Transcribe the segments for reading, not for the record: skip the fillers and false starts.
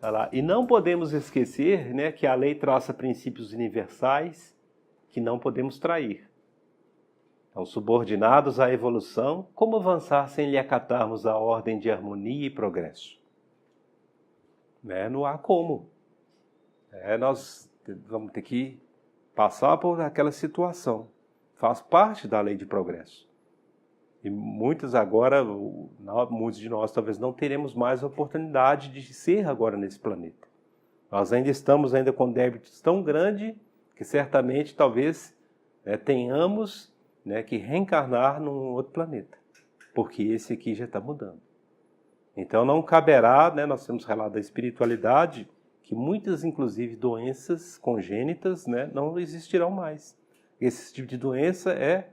Olha lá. E não podemos esquecer, né, que a lei traça princípios universais que não podemos trair. Então, subordinados à evolução, como avançar sem lhe acatarmos a ordem de harmonia e progresso? Né? Não há como. Nós vamos ter que passar por aquela situação. Faz parte da lei de progresso. E muitos de nós talvez não teremos mais a oportunidade de ser agora nesse planeta. Nós ainda estamos com débitos tão grandes que certamente talvez tenhamos que reencarnar num outro planeta, porque esse aqui já está mudando. Então não caberá, nós temos relato da espiritualidade, que muitas, inclusive, doenças congênitas não existirão mais. Esse tipo de doença é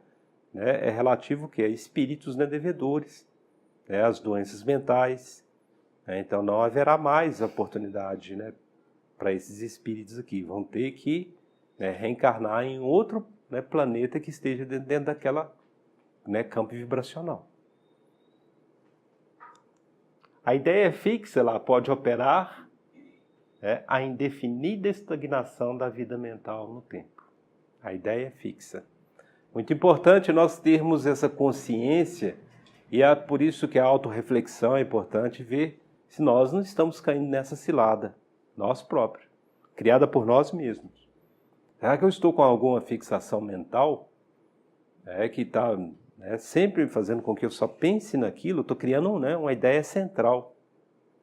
relativo a espíritos devedores, as doenças mentais. Então não haverá mais oportunidade para esses espíritos aqui. Vão ter que reencarnar em outro planeta que esteja dentro daquela campo vibracional. A ideia fixa ela pode operar a indefinida estagnação da vida mental no tempo. A ideia é fixa. Muito importante nós termos essa consciência, e é por isso que a autorreflexão é importante, ver se nós não estamos caindo nessa cilada, nós próprios, criada por nós mesmos. Será que eu estou com alguma fixação mental que está sempre fazendo com que eu só pense naquilo? Estou criando uma ideia central.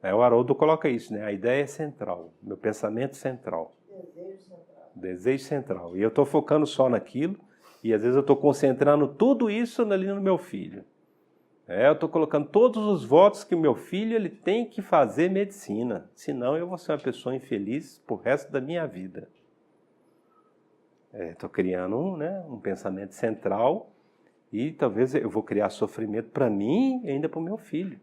O Haroldo coloca isso, a ideia central, meu pensamento central. Desejo central. Desejo central. E eu estou focando só naquilo, e às vezes eu estou concentrando tudo isso ali no meu filho. Eu estou colocando todos os votos que o meu filho ele tem que fazer medicina, senão eu vou ser uma pessoa infeliz pro resto da minha vida. Estou criando um pensamento central e talvez eu vou criar sofrimento para mim e ainda para o meu filho.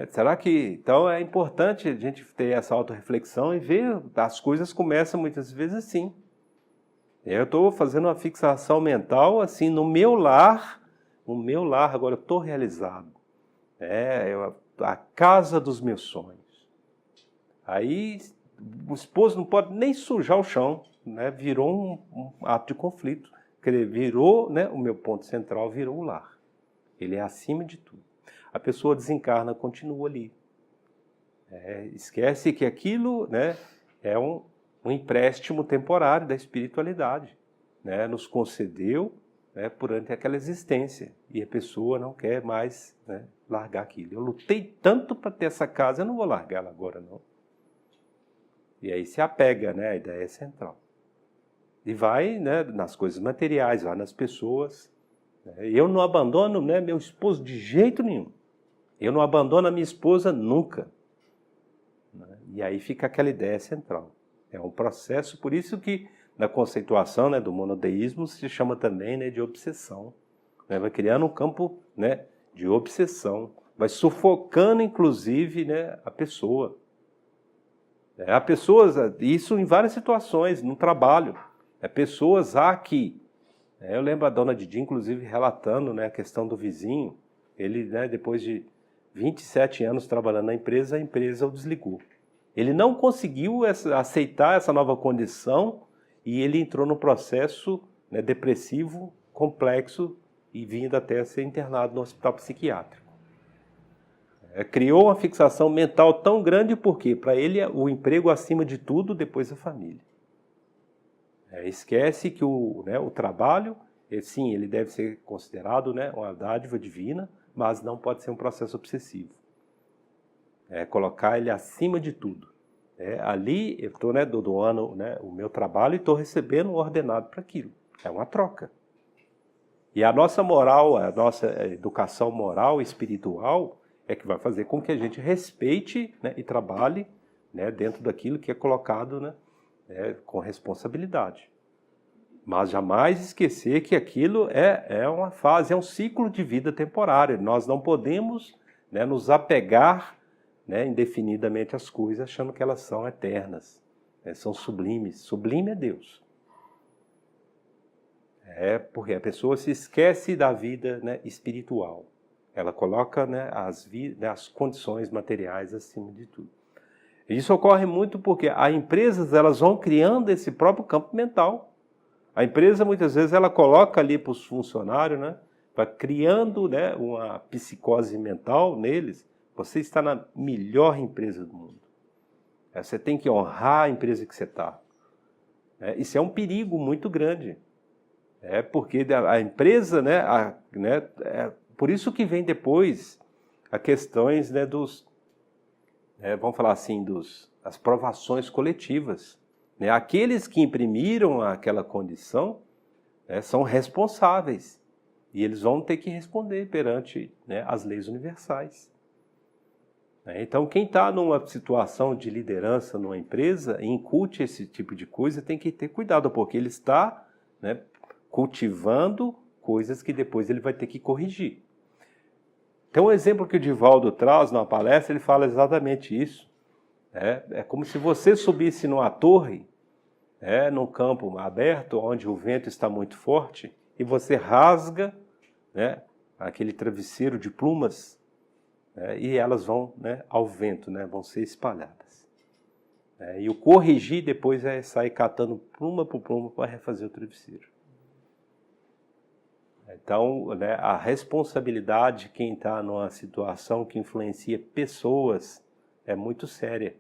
Será que... Então é importante a gente ter essa autorreflexão e ver, as coisas começam muitas vezes assim. Eu estou fazendo uma fixação mental assim no meu lar agora eu estou realizado. A casa dos meus sonhos. Aí o esposo não pode nem sujar o chão, virou um ato de conflito. Virou, o meu ponto central virou o lar. Ele é acima de tudo. A pessoa desencarna, continua ali. Esquece que aquilo é um empréstimo temporário da espiritualidade. Nos concedeu durante aquela existência. E a pessoa não quer mais largar aquilo. Eu lutei tanto para ter essa casa, eu não vou largar ela agora, não. E aí se apega, a ideia central. E vai nas coisas materiais, vai nas pessoas. Eu não abandono meu esposo de jeito nenhum. Eu não abandono a minha esposa nunca. E aí fica aquela ideia central. É um processo, por isso que na conceituação do monoteísmo se chama também de obsessão. Vai criando um campo de obsessão. Vai sufocando, inclusive, a pessoa. Há pessoas, isso em várias situações, no trabalho. Pessoas aqui. Eu lembro a dona Didi, inclusive, relatando a questão do vizinho. Ele, depois de 27 anos trabalhando na empresa, a empresa o desligou. Ele não conseguiu aceitar essa nova condição e ele entrou num processo depressivo, complexo e vindo até ser internado no hospital psiquiátrico. Criou uma fixação mental tão grande porque para ele o emprego acima de tudo, depois a família. Esquece que o trabalho, sim, ele deve ser considerado uma dádiva divina, mas não pode ser um processo obsessivo. Colocar ele acima de tudo. Ali eu estou doando o meu trabalho e estou recebendo o ordenado para aquilo. É uma troca. E a nossa moral, a nossa educação moral e espiritual é que vai fazer com que a gente respeite e trabalhe dentro daquilo que é colocado com responsabilidade. Mas jamais esquecer que aquilo é uma fase, é um ciclo de vida temporário. Nós não podemos nos apegar indefinidamente às coisas, achando que elas são eternas, são sublimes. Sublime é Deus. Porque a pessoa se esquece da vida espiritual. Ela coloca, né, as condições materiais acima de tudo. Isso ocorre muito porque as empresas elas vão criando esse próprio campo mental. A empresa, muitas vezes, ela coloca ali para os funcionários, né, vai criando, né, uma psicose mental neles. Você está na melhor empresa do mundo. Você tem que honrar a empresa que você está. Isso é um perigo muito grande. Porque a empresa, né, por isso que vem depois as questões, né, vamos falar assim, das provações coletivas. Né? Aqueles que imprimiram aquela condição, né, são responsáveis e eles vão ter que responder perante, né, as leis universais. Então, quem está numa situação de liderança numa empresa e incute esse tipo de coisa tem que ter cuidado, porque ele está, né, cultivando coisas que depois ele vai ter que corrigir. Tem um exemplo que o Divaldo traz numa palestra, ele fala exatamente isso. É como se você subisse numa torre, num campo aberto, onde o vento está muito forte, e você rasga, né, aquele travesseiro de plumas, e elas vão, né, ao vento, né, vão ser espalhadas. E o corrigir depois é sair catando pluma por pluma para refazer o travesseiro. Então, né, a responsabilidade de quem está numa situação que influencia pessoas é muito séria.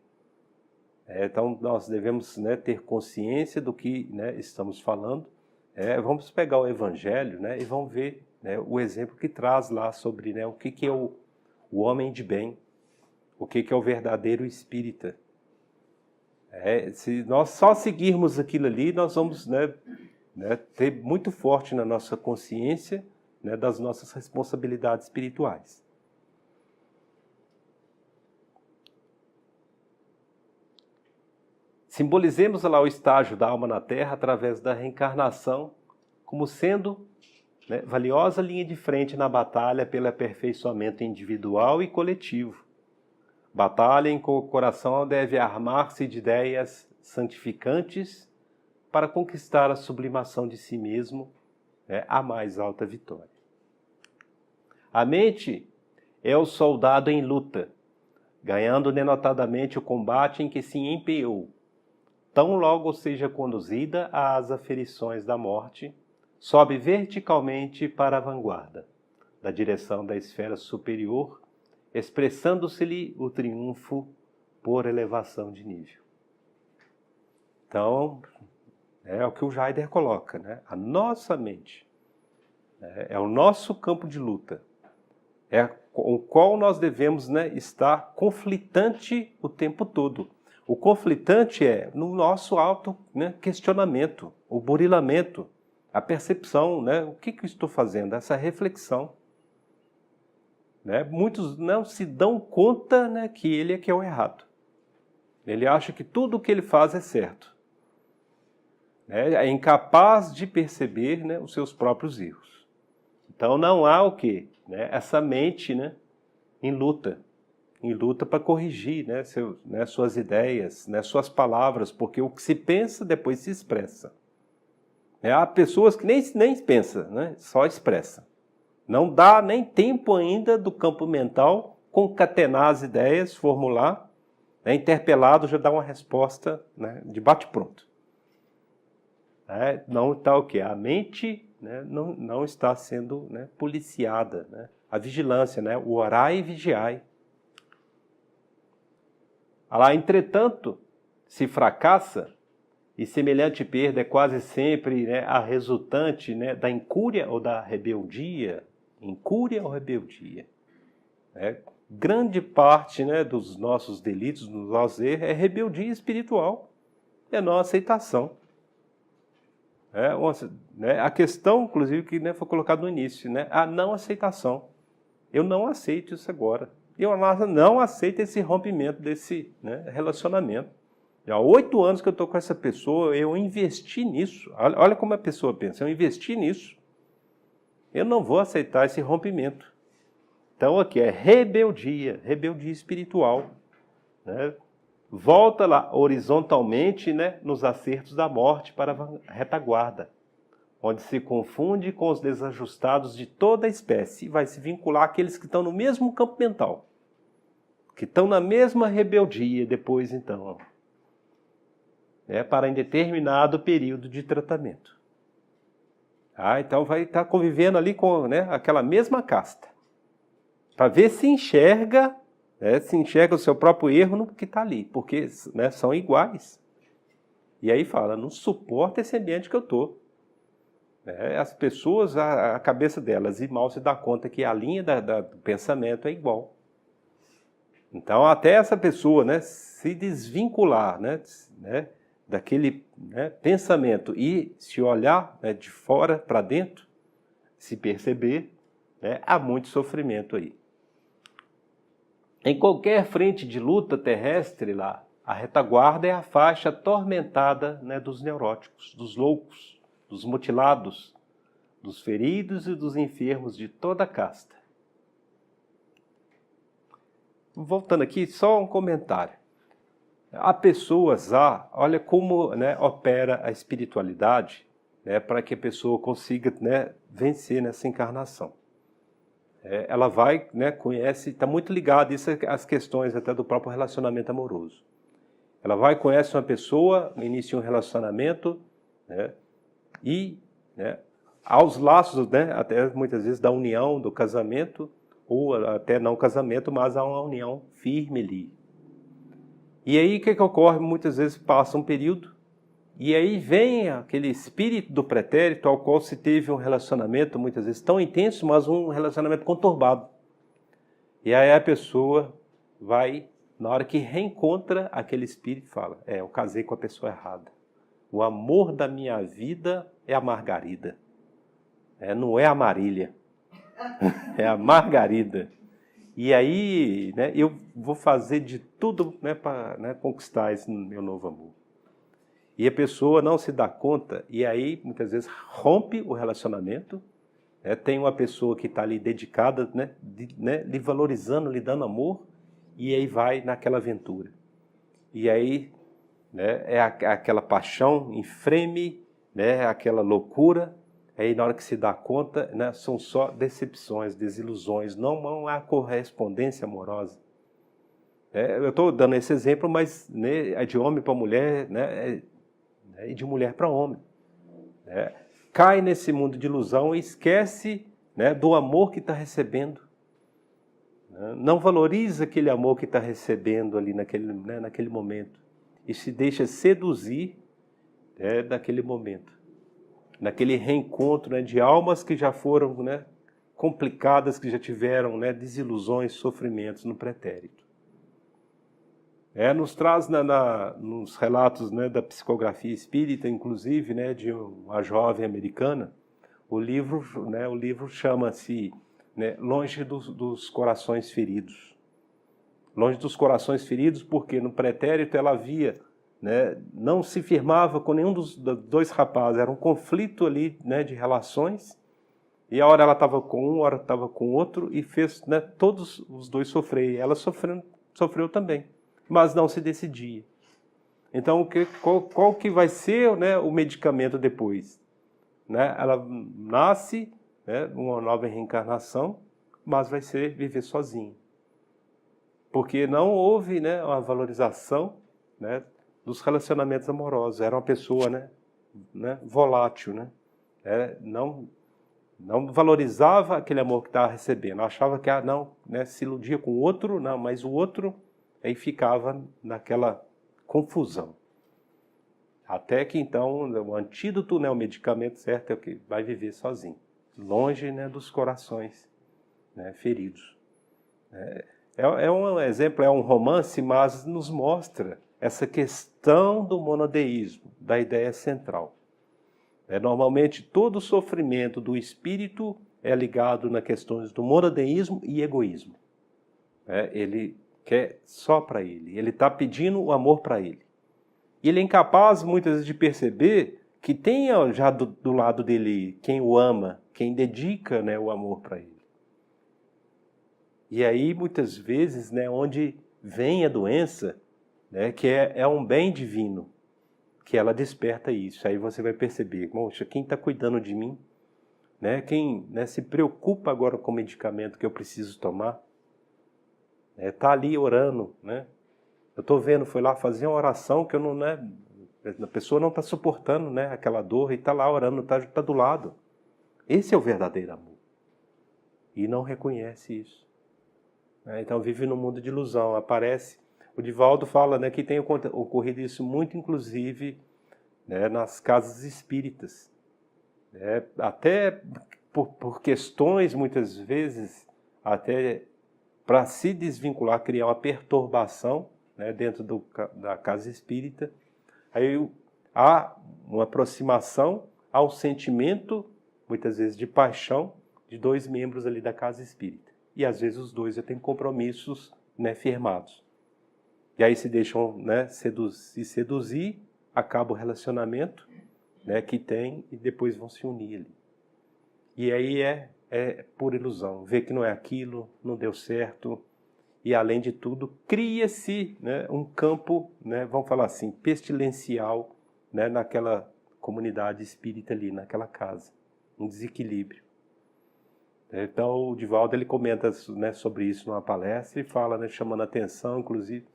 Então, nós devemos, né, ter consciência do que, né, estamos falando. Vamos pegar o Evangelho, né, e vamos ver, né, o exemplo que traz lá sobre, né, o que é o homem de bem, o que é o verdadeiro espírita. Se nós só seguirmos aquilo ali, nós vamos, né, ter muito forte na nossa consciência, né, das nossas responsabilidades espirituais. Simbolizemos lá o estágio da alma na Terra através da reencarnação, como sendo, né, valiosa linha de frente na batalha pelo aperfeiçoamento individual e coletivo. Batalha em que o coração deve armar-se de ideias santificantes para conquistar a sublimação de si mesmo, né, a mais alta vitória. A mente é o soldado em luta, ganhando denotadamente o combate em que se empenhou. Tão logo seja conduzida às aferições da morte, sobe verticalmente para a vanguarda, da direção da esfera superior, expressando-se-lhe o triunfo por elevação de nível. Então, é o que o Jaider coloca, né? A nossa mente é o nosso campo de luta, com o qual nós devemos, né, estar conflitante o tempo todo. O conflitante é no nosso auto, né, questionamento, o burilamento, a percepção, né, o que eu estou fazendo, essa reflexão. Né? Muitos não se dão conta, né, que ele é que é o errado. Ele acha que tudo o que ele faz é certo. É incapaz de perceber, né, os seus próprios erros. Então não há o quê? Essa mente, né, em luta para corrigir, né, suas ideias, né, suas palavras, porque o que se pensa depois se expressa. Há pessoas que nem pensam, né, só expressa. Não dá nem tempo ainda do campo mental concatenar as ideias, formular, né, interpelado já dá uma resposta, né, de bate-pronto. Não está o quê? A mente, né, não está sendo, né, policiada. Né? A vigilância, né, o orai e vigiai. Entretanto, se fracassa, e semelhante perda é quase sempre, né, a resultante, né, da incúria ou da rebeldia. Incúria ou rebeldia. Grande parte, né, dos nossos delitos, dos nossos erros, é rebeldia espiritual. É não aceitação. A questão, inclusive, que, né, foi colocada no início, né, a não aceitação. Eu não aceito isso agora. Eu não aceito esse rompimento desse, né, relacionamento. Há 8 anos que eu estou com essa pessoa, eu investi nisso. Olha como a pessoa pensa, eu investi nisso. Eu não vou aceitar esse rompimento. Então aqui é rebeldia espiritual. Né? Volta lá horizontalmente, né, nos acertos da morte para a retaguarda, onde se confunde com os desajustados de toda a espécie e vai se vincular àqueles que estão no mesmo campo mental, que estão na mesma rebeldia depois, então, para indeterminado período de tratamento. Então vai estar convivendo ali com aquela mesma casta, para ver se enxerga o seu próprio erro no que está ali, porque são iguais. E aí fala, não suporta esse ambiente que eu estou. As pessoas, a cabeça delas, e mal se dá conta que a linha do pensamento é igual. Então, até essa pessoa se desvincular daquele pensamento e se olhar de fora para dentro, se perceber, há muito sofrimento aí. Em qualquer frente de luta terrestre lá, a retaguarda é a faixa atormentada dos neuróticos, dos loucos, dos mutilados, dos feridos e dos enfermos de toda a casta. Voltando aqui, só um comentário. Há pessoas, olha como opera a espiritualidade para que a pessoa consiga vencer nessa encarnação. Ela vai, conhece, está muito ligado isso às questões até do próprio relacionamento amoroso. Ela vai, conhece uma pessoa, inicia um relacionamento, e aos laços, até muitas vezes da união, do casamento, ou até não casamento, mas há uma união firme ali. E aí o que ocorre? Muitas vezes passa um período, e aí vem aquele espírito do pretérito ao qual se teve um relacionamento, muitas vezes tão intenso, mas um relacionamento conturbado. E aí a pessoa vai, na hora que reencontra aquele espírito, fala, eu casei com a pessoa errada. O amor da minha vida é a Margarida. Não é a Marília. É a Margarida. E aí eu vou fazer de tudo para conquistar esse meu novo amor. E a pessoa não se dá conta, e aí muitas vezes rompe o relacionamento. Tem uma pessoa que está ali dedicada, lhe valorizando, lhe dando amor, e aí vai naquela aventura. E aí é aquela paixão infreme, aquela loucura. Aí na hora que se dá conta, são só decepções, desilusões, não há correspondência amorosa. Eu estou dando esse exemplo, mas é de homem para mulher, e de mulher para homem. Cai nesse mundo de ilusão e esquece do amor que está recebendo. Não valoriza aquele amor que está recebendo ali naquele momento. E se deixa seduzir daquele momento. Naquele reencontro de almas que já foram complicadas, que já tiveram desilusões, sofrimentos no pretérito. Nos traz nos relatos da psicografia espírita, inclusive, de uma jovem americana, o livro chama-se Longe dos Corações Feridos. Longe dos Corações Feridos porque no pretérito ela via, não se firmava com nenhum dos dois rapazes, era um conflito ali de relações, e a hora ela estava com um, a hora estava com outro, e fez todos os dois sofrer, e ela sofreu também. Mas não se decidia. Então, qual que vai ser o medicamento depois? Ela nasce, uma nova reencarnação, mas vai viver sozinha. Porque não houve uma valorização dos relacionamentos amorosos. Era uma pessoa volátil. Não valorizava aquele amor que estava recebendo. Achava que se iludia com o outro, mas o outro... Aí ficava naquela confusão. Até que então o antídoto, o medicamento certo é o que? Vai viver sozinho, longe dos corações feridos. É um exemplo, é um romance, mas nos mostra essa questão do monodeísmo, da ideia central. Normalmente todo o sofrimento do espírito é ligado nas questões do monodeísmo e egoísmo. Ele quer só para ele. Ele está pedindo o amor para ele. E ele é incapaz, muitas vezes, de perceber que tem já do lado dele quem o ama, quem dedica o amor para ele. E aí, muitas vezes, onde vem a doença, que é um bem divino, que ela desperta isso. Aí você vai perceber, poxa, quem está cuidando de mim, né? Quem, né, se preocupa agora com o medicamento que eu preciso tomar, está ali orando, né? Eu estou vendo, foi lá fazer uma oração que eu não, né, a pessoa não está suportando, né, aquela dor e está lá orando, está do lado. Esse é o verdadeiro amor. E não reconhece isso. Então vive num mundo de ilusão. Aparece, o Divaldo fala, né, que tem ocorrido isso muito, inclusive, né, nas casas espíritas. Até por questões, muitas vezes, até para se desvincular, criar uma perturbação, né, dentro da casa espírita. Aí há uma aproximação ao sentimento, muitas vezes de paixão, de dois membros ali da casa espírita. E às vezes os dois já têm compromissos, né, firmados. E aí se deixam, né, se seduzir, acaba o relacionamento, né, que tem e depois vão se unir ali. E aí é pura ilusão. Vê que não é aquilo, não deu certo. E além de tudo, cria-se, né, um campo, né, vamos falar assim, pestilencial, né, naquela comunidade espírita ali, naquela casa. Um desequilíbrio. Então o Divaldo ele comenta, né, sobre isso numa palestra e fala, né, chamando a atenção, inclusive,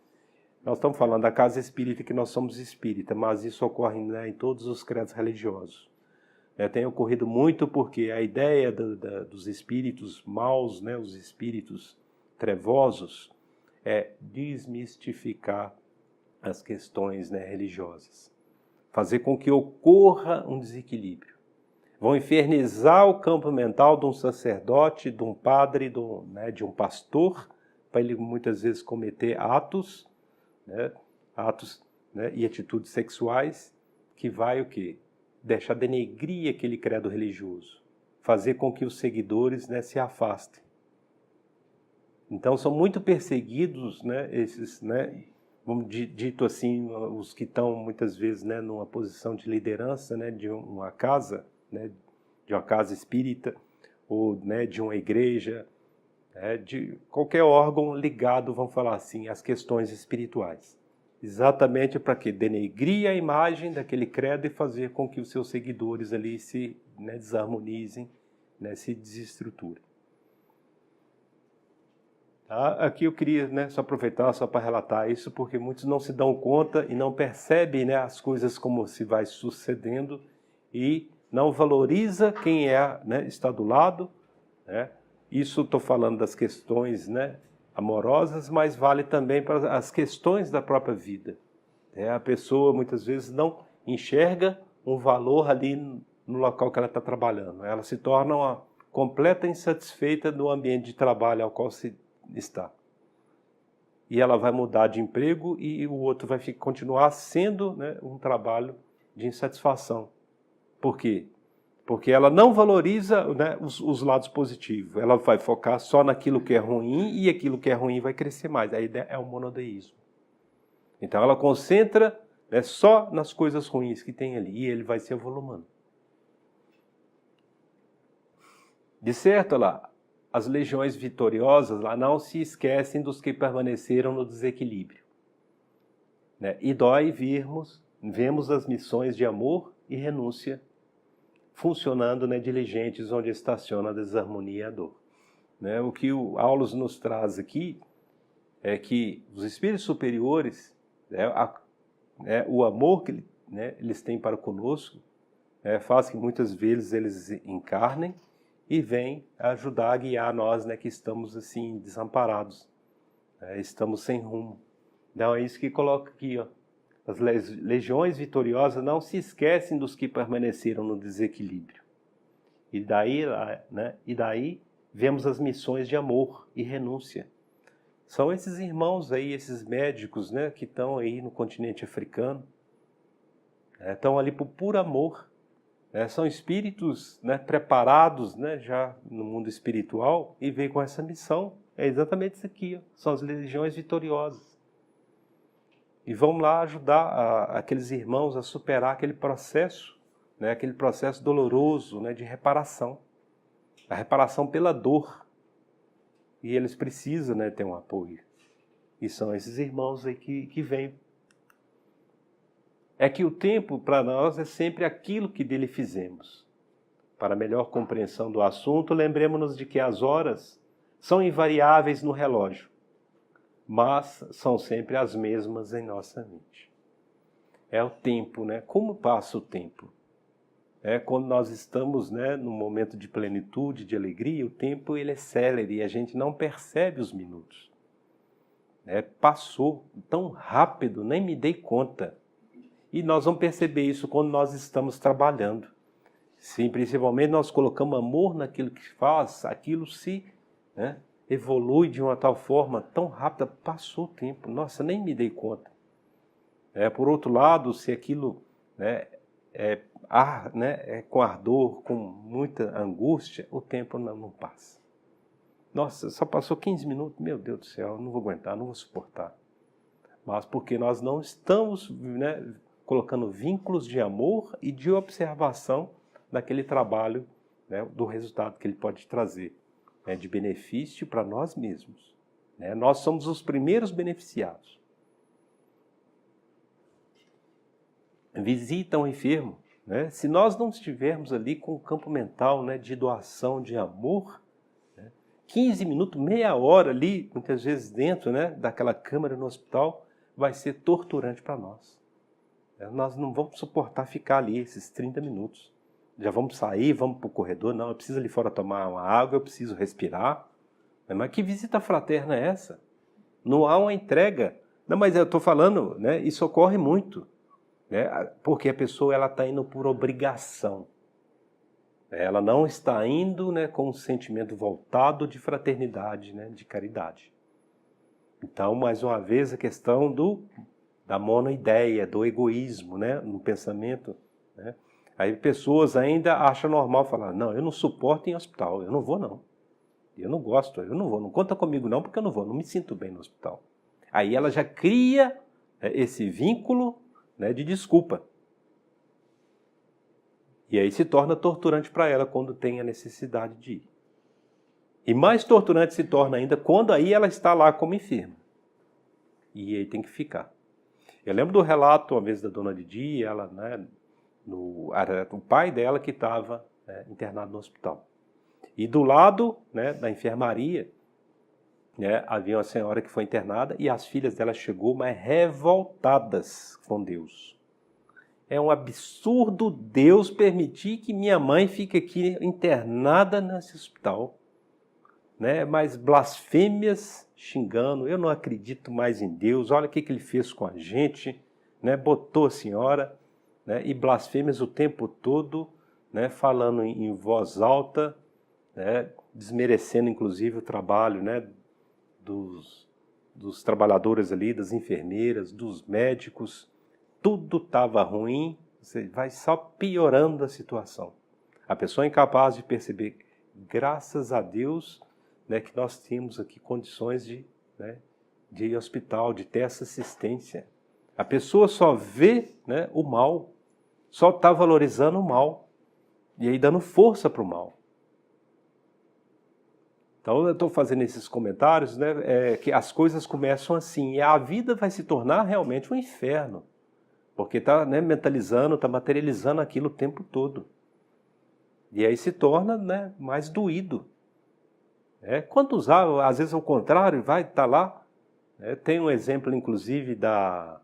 nós estamos falando da casa espírita que nós somos espírita, mas isso ocorre, né, em todos os credos religiosos. Tem ocorrido muito porque a ideia dos espíritos maus, né, os espíritos trevosos, é desmistificar as questões, né, religiosas. Fazer com que ocorra um desequilíbrio. Vão infernizar o campo mental de um sacerdote, de um padre, né, de um pastor, para ele muitas vezes cometer atos, né, e atitudes sexuais, que vai o quê? Deixar denegrir aquele credo religioso, fazer com que os seguidores, né, se afastem. Então são muito perseguidos, né, esses, né, dito assim, os que estão muitas vezes, né, numa posição de liderança, né, de uma casa, né, de uma casa espírita ou, né, de uma igreja, né, de qualquer órgão ligado, vamos falar assim, às questões espirituais. Exatamente para quê? Denegrir a imagem daquele credo e fazer com que os seus seguidores ali se, né, desarmonizem, né, se desestruturem. Tá? Aqui eu queria, né, só aproveitar só para relatar isso, porque muitos não se dão conta e não percebem, né, as coisas como se vai sucedendo e não valoriza quem né, está do lado. Né? Isso estou falando das questões, né, amorosas, mas vale também para as questões da própria vida. A pessoa muitas vezes não enxerga um valor ali no local que ela está trabalhando. Ela se torna uma completa insatisfeita no ambiente de trabalho ao qual se está. E ela vai mudar de emprego e o outro vai continuar sendo, né, um trabalho de insatisfação. Por quê? Porque ela não valoriza, né, os lados positivos. Ela vai focar só naquilo que é ruim e aquilo que é ruim vai crescer mais. A ideia é o monoteísmo. Então ela concentra, né, só nas coisas ruins que tem ali e ele vai se avolumando. De certo, lá, as legiões vitoriosas lá não se esquecem dos que permaneceram no desequilíbrio. Né? E dói vemos as missões de amor e renúncia funcionando, né, diligentes onde estaciona a desarmonia e a dor. Né? O que o Aulus nos traz aqui é que os espíritos superiores, né, o amor que, né, eles têm para conosco, faz que muitas vezes eles encarnem e vêm ajudar a guiar nós, né, que estamos assim desamparados, estamos sem rumo. Então é isso que coloca aqui, ó. As legiões vitoriosas não se esquecem dos que permaneceram no desequilíbrio. E daí vemos as missões de amor e renúncia. São esses irmãos aí, esses médicos, né, que estão aí no continente africano, estão ali por puro amor. São espíritos, né, preparados, né, já no mundo espiritual e vêm com essa missão. É exatamente isso aqui, ó. São as legiões vitoriosas. E vão lá ajudar aqueles irmãos a superar aquele processo, né, aquele processo doloroso, né, de reparação. A reparação pela dor. E eles precisam, né, ter um apoio. E são esses irmãos aí que vêm. é que o tempo para nós é sempre aquilo que dele fizemos. Para melhor compreensão do assunto, lembremos-nos de que as horas são invariáveis no relógio, mas são sempre as mesmas em nossa mente. É o tempo, né? Como passa o tempo? Quando nós estamos, né, num momento de plenitude, de alegria, o tempo ele é célere e a gente não percebe os minutos. Passou tão rápido, nem me dei conta. E nós vamos perceber isso quando nós estamos trabalhando. Sim, principalmente nós colocamos amor naquilo que faz, aquilo se, né, evolui de uma tal forma tão rápida, passou o tempo, nossa, nem me dei conta. Por outro lado, se aquilo, né, é com ardor, com muita angústia, o tempo não passa. Nossa, só passou 15 minutos, meu Deus do céu, não vou aguentar, não vou suportar. Mas porque nós não estamos, né, colocando vínculos de amor e de observação naquele trabalho, né, do resultado que ele pode trazer, né, de benefício para nós mesmos. Nós somos os primeiros beneficiados. Visita um enfermo. Se nós não estivermos ali com o campo mental, né, de doação, de amor, 15 minutos, meia hora ali, muitas vezes dentro, né, daquela câmara no hospital, vai ser torturante para nós. Nós não vamos suportar ficar ali esses 30 minutos. Já vamos sair, vamos para o corredor, não, eu preciso ali fora tomar uma água, eu preciso respirar. Mas que visita fraterna é essa? Não há uma entrega. Não, mas eu estou falando, né, isso ocorre muito. Porque a pessoa está indo por obrigação. Ela não está indo, né, com um sentimento voltado de fraternidade, né, de caridade. Então, mais uma vez, a questão da monoideia, do egoísmo, né, no pensamento. Né? Aí pessoas ainda acham normal falar, não, eu não suporto em hospital, eu não vou não. Eu não gosto, eu não vou, não conta comigo não, porque eu não vou, não me sinto bem no hospital. Aí ela já cria, né, esse vínculo, né, de desculpa. E aí se torna torturante para ela quando tem a necessidade de ir. E mais torturante se torna ainda quando aí ela está lá como enferma. E aí tem que ficar. Eu lembro do relato uma vez da dona Didi, ela, né, o pai dela que estava, né, internado no hospital. E do lado, né, da enfermaria, né, havia uma senhora que foi internada e as filhas dela chegou, mas revoltadas com Deus. É um absurdo Deus permitir que minha mãe fique aqui internada nesse hospital. Né? Mas blasfêmias xingando, eu não acredito mais em Deus, olha o que ele fez com a gente, né? Botou a senhora, né? E blasfêmias o tempo todo, né? Falando em voz alta, né? Desmerecendo inclusive o trabalho, né? dos trabalhadores ali, das enfermeiras, dos médicos. Tudo estava ruim, você vai só piorando a situação. A pessoa é incapaz de perceber, graças a Deus, né, que nós temos aqui condições de ir ao hospital, de ter essa assistência. A pessoa só vê, né, o mal, só está valorizando o mal, e aí dando força para o mal. Então eu estou fazendo esses comentários, né, que as coisas começam assim, e a vida vai se tornar realmente um inferno. Porque está, né, mentalizando, está materializando aquilo o tempo todo. E aí se torna, né, mais doído. Quando usar, às vezes ao contrário, vai estar lá. Tem um exemplo, inclusive, da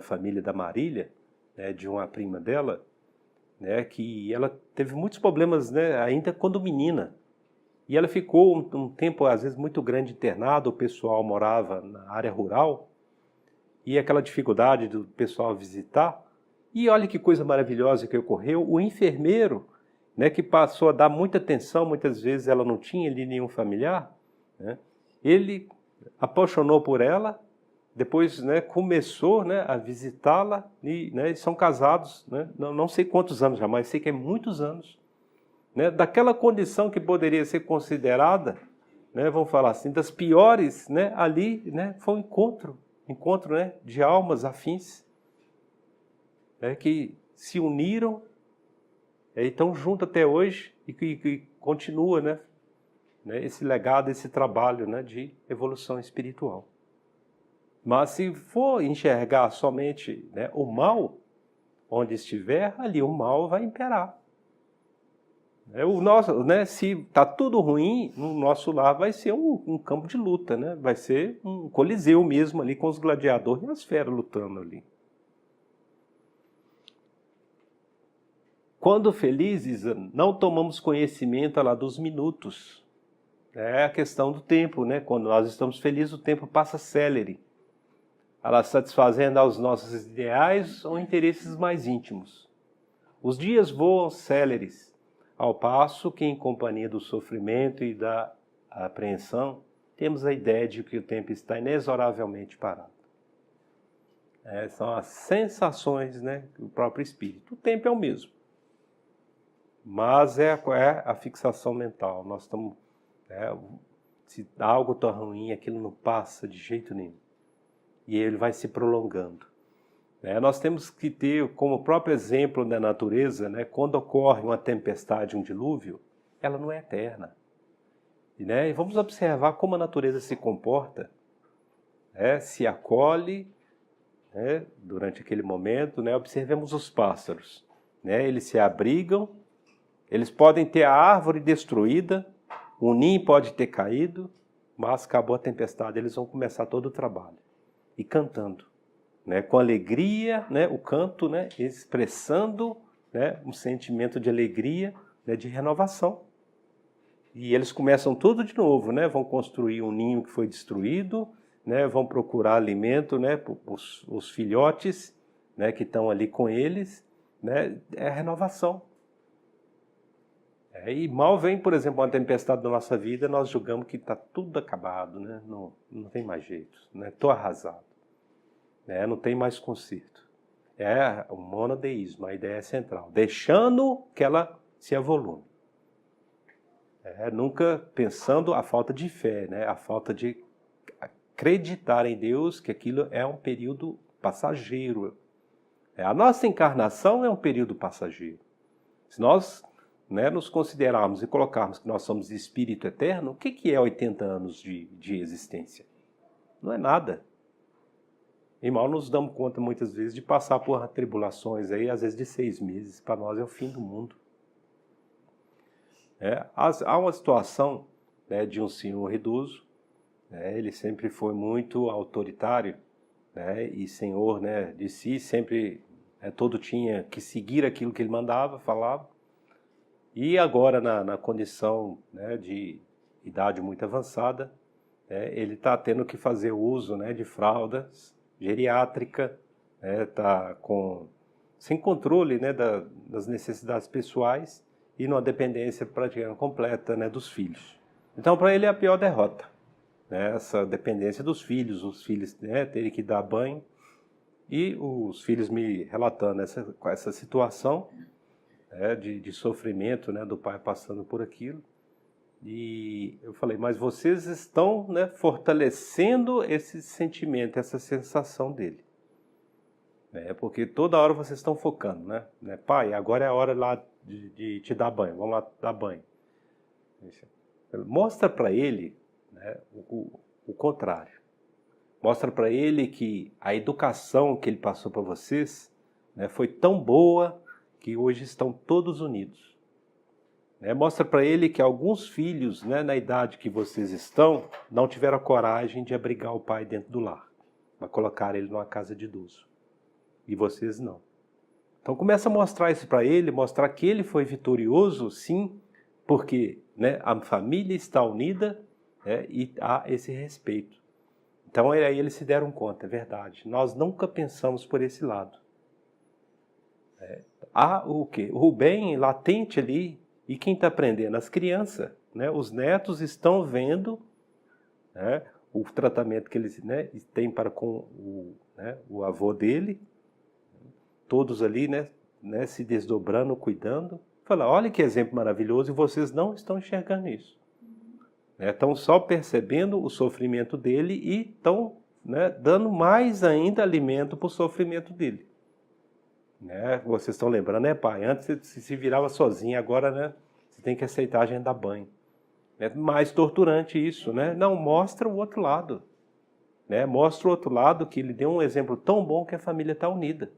família da Marília, né, de uma prima dela, né, que ela teve muitos problemas, né, ainda quando menina. E ela ficou um tempo, às vezes, muito grande internada, o pessoal morava na área rural, e aquela dificuldade do pessoal visitar. E olha que coisa maravilhosa que ocorreu, o enfermeiro, né, que passou a dar muita atenção, muitas vezes ela não tinha ali nenhum familiar, né, ele apaixonou por ela, depois, né, começou, né, a visitá-la, e, né, são casados, né, não sei quantos anos já, mas sei que é muitos anos. Né, daquela condição que poderia ser considerada, né, vamos falar assim, das piores, né, ali, né, foi um encontro, né, de almas afins, né, que se uniram e estão juntos até hoje e que continua, né, esse legado, esse trabalho, né, de evolução espiritual. Mas se for enxergar somente, né, o mal, onde estiver, ali o mal vai imperar. O nosso, né, se está tudo ruim, no nosso lar vai ser um campo de luta, né? Vai ser um coliseu mesmo ali com os gladiadores e as feras lutando ali. Quando felizes, não tomamos conhecimento lá dos minutos. É a questão do tempo, né? Quando nós estamos felizes, o tempo passa célere. Ela satisfazendo aos nossos ideais ou interesses mais íntimos. Os dias voam céleres, ao passo que, em companhia do sofrimento e da apreensão, temos a ideia de que o tempo está inexoravelmente parado. São as sensações, né, do próprio espírito. O tempo é o mesmo, mas é a fixação mental. Nós estamos, se algo está ruim, aquilo não passa de jeito nenhum. E ele vai se prolongando. Nós temos que ter como próprio exemplo da natureza, né, quando ocorre uma tempestade, um dilúvio, ela não é eterna. E vamos observar como a natureza se comporta, se acolhe, durante aquele momento. Observemos os pássaros. Eles se abrigam, eles podem ter a árvore destruída, o ninho pode ter caído, mas acabou a tempestade, eles vão começar todo o trabalho. E cantando, com alegria, o canto, expressando, um sentimento de alegria, de renovação. E eles começam tudo de novo, vão construir um ninho que foi destruído, vão procurar alimento, os filhotes, que estão ali com eles, é a renovação. E mal vem, por exemplo, uma tempestade na nossa vida, nós julgamos que está tudo acabado, não tem mais jeito, estou arrasado. Não tem mais conserto. É o monodeísmo, a ideia central. Deixando que ela se avolume. Nunca pensando a falta de fé, a falta de acreditar em Deus, que aquilo é um período passageiro. A nossa encarnação é um período passageiro. Se nós nos considerarmos e colocarmos que nós somos espírito eterno, o que é 80 anos de existência? Não é nada. E mal nos damos conta, muitas vezes, de passar por tribulações, aí, às vezes de 6 meses. Para nós é o fim do mundo. Há uma situação de um senhor idoso, ele sempre foi muito autoritário, e senhor de si, sempre todo tinha que seguir aquilo que ele mandava, falava. E agora, na condição de idade muito avançada, ele está tendo que fazer uso de fraldas, geriátrica, está sem controle das necessidades pessoais e numa dependência praticamente completa dos filhos. Então, para ele é a pior derrota, essa dependência dos filhos, os filhos terem que dar banho, e os filhos me relatando essa situação de sofrimento do pai passando por aquilo. E eu falei, mas vocês estão fortalecendo esse sentimento, essa sensação dele. Porque toda hora vocês estão focando, pai, agora é a hora lá de te dar banho, vamos lá dar banho. Mostra para ele o contrário. Mostra para ele que a educação que ele passou para vocês foi tão boa que hoje estão todos unidos. Mostra para ele que alguns filhos, na idade que vocês estão, não tiveram coragem de abrigar o pai dentro do lar, para colocar ele numa casa de idoso. E vocês não. Então começa a mostrar isso para ele, mostrar que ele foi vitorioso, sim, porque a família está unida e há esse respeito. Então aí eles se deram conta, é verdade. Nós nunca pensamos por esse lado. Há o quê? O bem latente ali. E quem está aprendendo? As crianças. Os netos estão vendo o tratamento que eles têm para com o avô dele. Todos ali se desdobrando, cuidando. Fala, olha que exemplo maravilhoso, e vocês não estão enxergando isso. Estão só percebendo o sofrimento dele e estão dando mais ainda alimento para o sofrimento dele. Vocês estão lembrando, pai? Antes você se virava sozinho, agora você tem que aceitar a gente dar banho. É mais torturante isso, Não, mostra o outro lado. Mostra o outro lado, que ele deu um exemplo tão bom que a família está unida.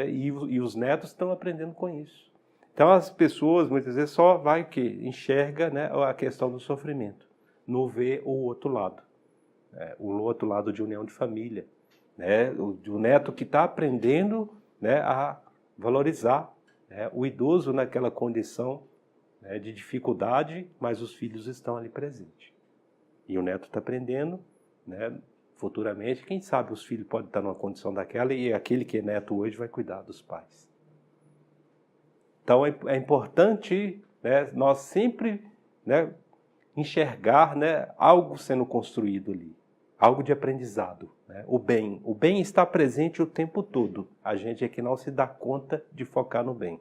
E os netos estão aprendendo com isso. Então as pessoas muitas vezes só vai o quê? Enxerga, né, a questão do sofrimento, não vê o outro lado, o outro lado de união de família, né, o neto que está aprendendo, né, a valorizar, né, o idoso naquela condição, né, de dificuldade, mas os filhos estão ali presentes. E o neto está aprendendo, né, futuramente, quem sabe os filhos podem estar numa condição daquela e aquele que é neto hoje vai cuidar dos pais. Então é importante, né, nós sempre, né, enxergar, né, algo sendo construído ali, algo de aprendizado. Né? O bem está presente o tempo todo. A gente é que não se dá conta de focar no bem,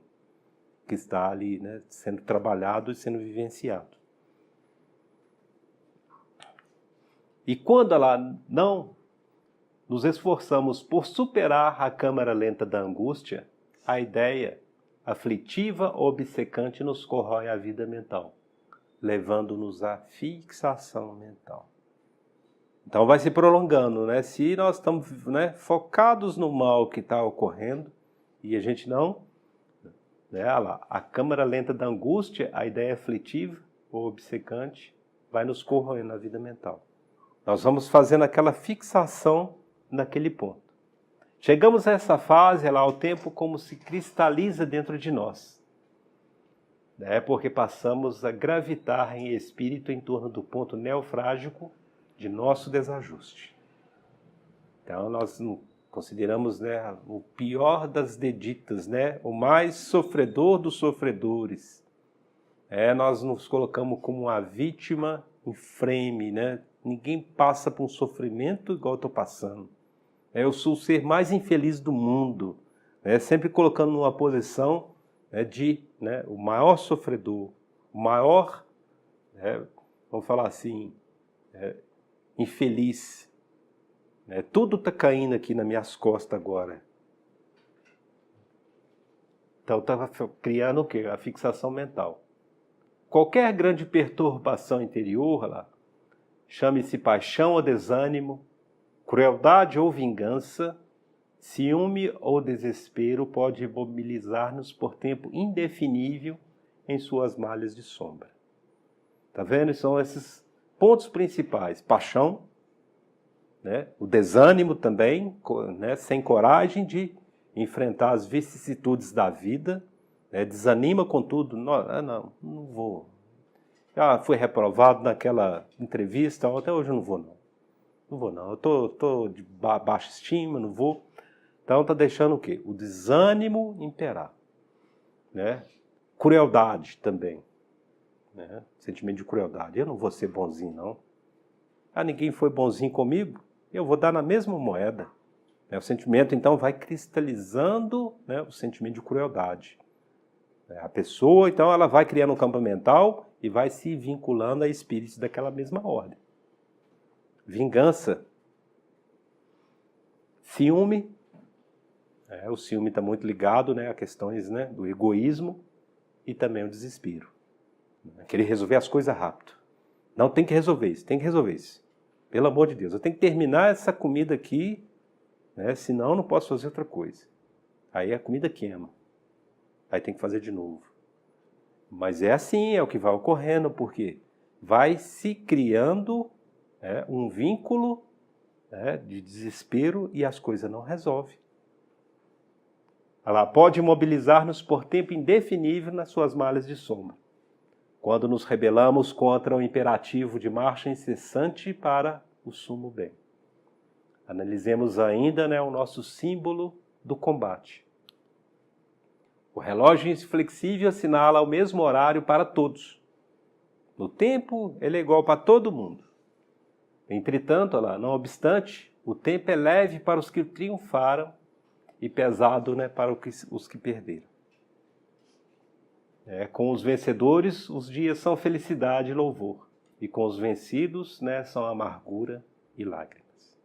que está ali, né, sendo trabalhado e sendo vivenciado. E quando não nos esforçamos por superar a câmara lenta da angústia, a ideia aflitiva ou obcecante nos corrói a vida mental, levando-nos à fixação mental. Então vai se prolongando, né? Se nós estamos, né, focados no mal que está ocorrendo e a gente não, né, a câmara lenta da angústia, a ideia aflitiva ou obcecante, vai nos corroendo na vida mental. Nós vamos fazendo aquela fixação naquele ponto. Chegamos a essa fase, o tempo como se cristaliza dentro de nós. Né? Porque passamos a gravitar em espírito em torno do ponto neofrágico de nosso desajuste. Então nós consideramos, né, o pior das deditas, né, o mais sofredor dos sofredores. Nós nos colocamos como uma vítima em frame, né? Ninguém passa por um sofrimento igual eu estou passando. Eu sou o ser mais infeliz do mundo. Sempre colocando numa posição, né, de, né, o maior sofredor, o maior, vamos falar assim, infeliz. Tudo está caindo aqui nas minhas costas agora. Então estava criando o quê? A fixação mental. Qualquer grande perturbação interior, chame-se paixão ou desânimo, crueldade ou vingança, ciúme ou desespero, pode imobilizar-nos por tempo indefinível em suas malhas de sombra. Tá vendo? São esses pontos principais. Paixão, né? O desânimo também, né? Sem coragem de enfrentar as vicissitudes da vida, né? Desanima com tudo. Não vou. Fui reprovado naquela entrevista, até hoje eu não vou não. Não vou não, eu tô de baixa estima, não vou. Então está deixando o quê? O desânimo imperar. Né? Crueldade também. Né? Sentimento de crueldade. Eu não vou ser bonzinho não. Ninguém foi bonzinho comigo, eu vou dar na mesma moeda. O sentimento então vai cristalizando, né, o sentimento de crueldade. A pessoa, então, ela vai criando um campo mental e vai se vinculando a espíritos daquela mesma ordem. Vingança. Ciúme. O ciúme está muito ligado, né, a questões, né, do egoísmo e também o desespero. Querer resolver as coisas rápido. Não tem que resolver isso, tem que resolver isso. Pelo amor de Deus, eu tenho que terminar essa comida aqui, né, senão eu não posso fazer outra coisa. Aí a comida queima. Aí tem que fazer de novo. Mas é assim, é o que vai ocorrendo, porque vai se criando, um vínculo, de desespero e as coisas não resolvem. Ela pode imobilizar-nos por tempo indefinível nas suas malhas de sombra, quando nos rebelamos contra o imperativo de marcha incessante para o sumo bem. Analisemos ainda, né, o nosso símbolo do combate. O relógio inflexível assinala o mesmo horário para todos. No tempo, ele é igual para todo mundo. Entretanto, não obstante, o tempo é leve para os que triunfaram e pesado, né, para os que perderam. Com os vencedores, os dias são felicidade e louvor. E com os vencidos, né, são amargura e lágrimas.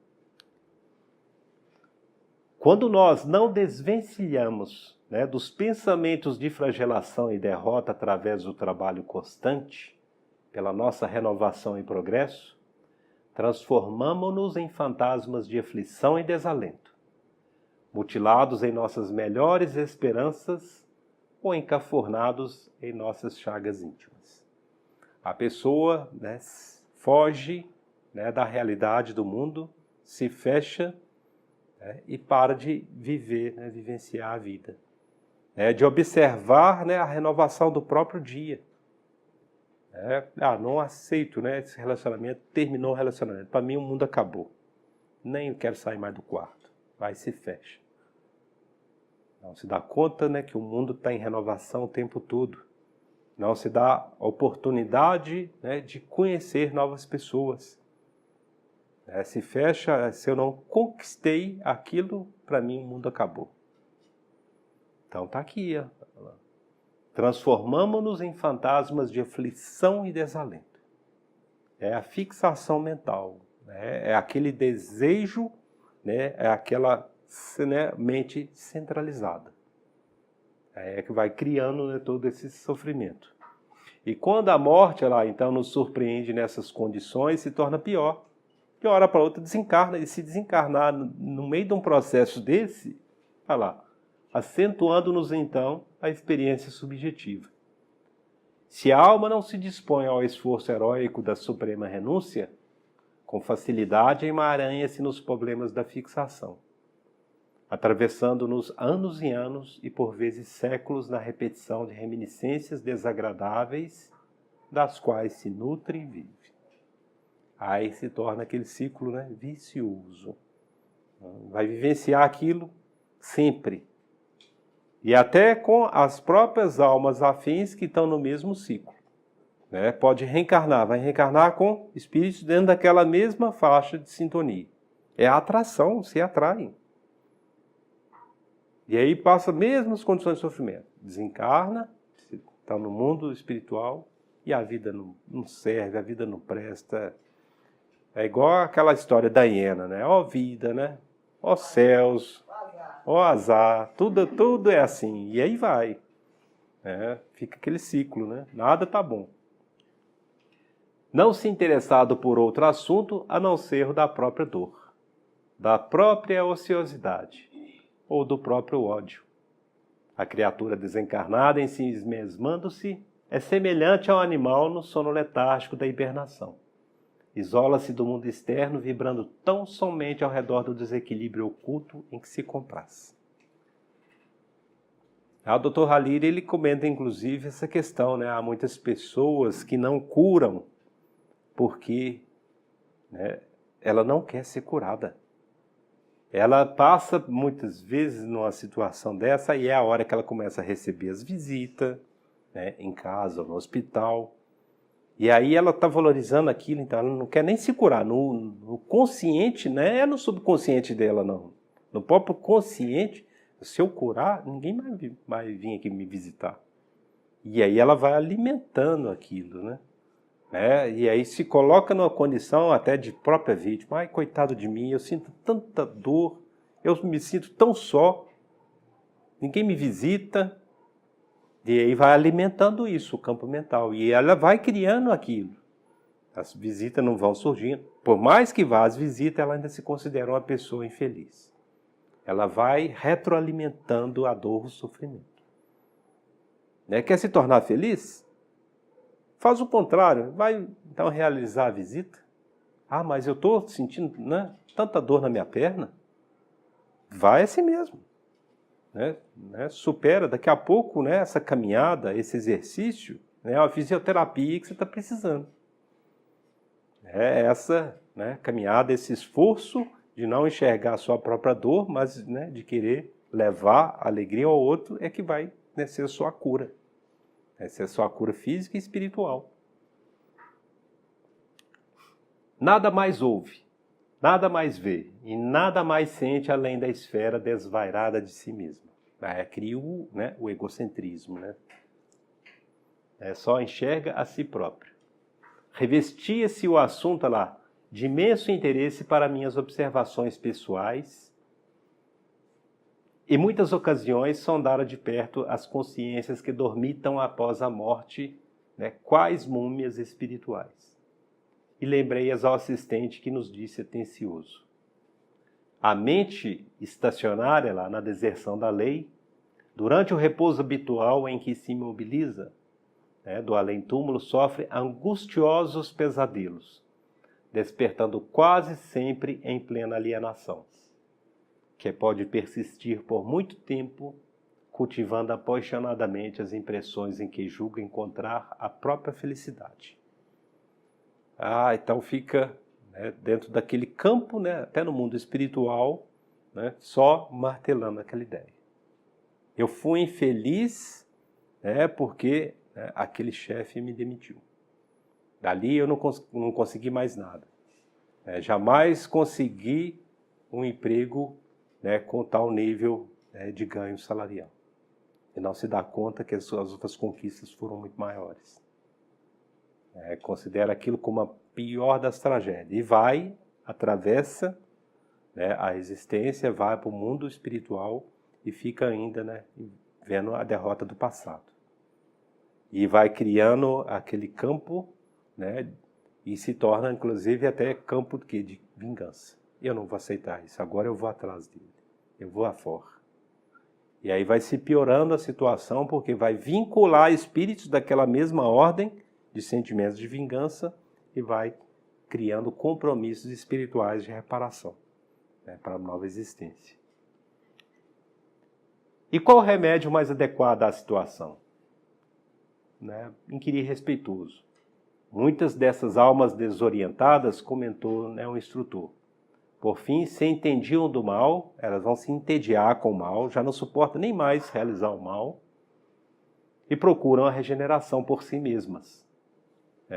Quando nós não desvencilhamos, né, dos pensamentos de flagelação e derrota através do trabalho constante, pela nossa renovação e progresso, transformamo-nos em fantasmas de aflição e desalento. mutilados em nossas melhores esperanças ou encafornados em nossas chagas íntimas. A pessoa, né, foge, né, da realidade do mundo, se fecha, né, e para de viver, né, vivenciar a vida. De observar, né, a renovação do próprio dia. Não aceito, né, esse relacionamento, terminou o relacionamento. Para mim o mundo acabou. Nem quero sair mais do quarto. Vai e se fecha. Não se dá conta, né, que o mundo está em renovação o tempo todo. Não se dá a oportunidade, né, de conhecer novas pessoas. Se fecha, se eu não conquistei aquilo, para mim o mundo acabou. Então está aqui. Transformamos-nos em fantasmas de aflição e desalento. É a fixação mental. Né? É aquele desejo, né? É aquela, né, mente centralizada. É que vai criando, né, todo esse sofrimento. E quando a morte, ela então nos surpreende nessas condições, se torna pior. De uma hora para outra desencarna, e se desencarnar no meio de um processo desse, vai lá, acentuando-nos então a experiência subjetiva. Se a alma não se dispõe ao esforço heróico da suprema renúncia, com facilidade emaranha-se nos problemas da fixação, atravessando-nos anos e anos e por vezes séculos na repetição de reminiscências desagradáveis das quais se nutre e vive. Aí se torna aquele ciclo, né, vicioso. Vai vivenciar aquilo sempre. E até com as próprias almas afins que estão no mesmo ciclo. Né? Pode reencarnar, vai reencarnar com espíritos dentro daquela mesma faixa de sintonia. É a atração, se atraem. E aí passa as mesmas condições de sofrimento. Desencarna, está no mundo espiritual e a vida não serve, a vida não presta. É igual aquela história da hiena, né? Ó vida, né? Ó céus, ó azar, tudo é assim. E aí vai. Fica aquele ciclo, né? Nada tá bom. Não se interessado por outro assunto a não ser o da própria dor, da própria ociosidade ou do próprio ódio. A criatura desencarnada em si mesmando-se é semelhante ao animal no sono letárgico da hibernação. Isola-se do mundo externo, vibrando tão somente ao redor do desequilíbrio oculto em que se compraz. O Dr. Halil, ele comenta, inclusive, essa questão, né? Há muitas pessoas que não curam porque, né, ela não quer ser curada. Ela passa, muitas vezes, numa situação dessa e é a hora que ela começa a receber as visitas, né, em casa, no hospital. E aí ela está valorizando aquilo, então ela não quer nem se curar. No consciente, né? É no subconsciente dela, não. No próprio consciente, se eu curar, ninguém vai vir aqui me visitar. E aí ela vai alimentando aquilo, né? E aí se coloca numa condição até de própria vítima. Ai, coitado de mim, eu sinto tanta dor, eu me sinto tão só, ninguém me visita. E aí vai alimentando isso, o campo mental. E ela vai criando aquilo. As visitas não vão surgindo. Por mais que vá às visitas, ela ainda se considera uma pessoa infeliz. Ela vai retroalimentando a dor, o sofrimento. Quer se tornar feliz? Faz o contrário. Vai então realizar a visita. Mas eu estou sentindo, né, tanta dor na minha perna. Vai assim mesmo. Supera daqui a pouco, né, essa caminhada, esse exercício, né, a fisioterapia que você está precisando. Essa, né, caminhada, esse esforço de não enxergar a sua própria dor, mas, né, de querer levar alegria ao outro é que vai, né, ser a sua cura. Ser a sua cura física e espiritual. Nada mais ouve, nada mais vê e nada mais sente além da esfera desvairada de si mesmo. Cria o egocentrismo. Né? Só enxerga a si próprio. Revestia-se o assunto lá de imenso interesse para minhas observações pessoais e muitas ocasiões sondara de perto as consciências que dormitam após a morte, né, quais múmias espirituais. E lembrei-as ao assistente que nos disse atencioso: A mente estacionária lá na deserção da lei, durante o repouso habitual em que se imobiliza, do além-túmulo, sofre angustiosos pesadelos, despertando quase sempre em plena alienação, que pode persistir por muito tempo, cultivando apaixonadamente as impressões em que julga encontrar a própria felicidade. Então fica dentro daquele campo, até no mundo espiritual, só martelando aquela ideia. Eu fui infeliz porque aquele chefe me demitiu. Dali eu não consegui mais nada. Jamais consegui um emprego com tal nível de ganho salarial. E não se dá conta que as suas outras conquistas foram muito maiores. Considera aquilo como a pior das tragédias. E atravessa a existência, vai para o mundo espiritual e fica ainda vendo a derrota do passado. E vai criando aquele campo, e se torna, inclusive, até campo de vingança. Eu não vou aceitar isso, agora eu vou atrás dele, eu vou afora. E aí vai se piorando a situação, porque vai vincular espíritos daquela mesma ordem de sentimentos de vingança e vai criando compromissos espirituais de reparação para a nova existência. E qual o remédio mais adequado à situação? Inquirir respeitoso. Muitas dessas almas desorientadas, comentou um instrutor, por fim, se entendiam do mal, elas vão se entediar com o mal, já não suportam nem mais realizar o mal e procuram a regeneração por si mesmas.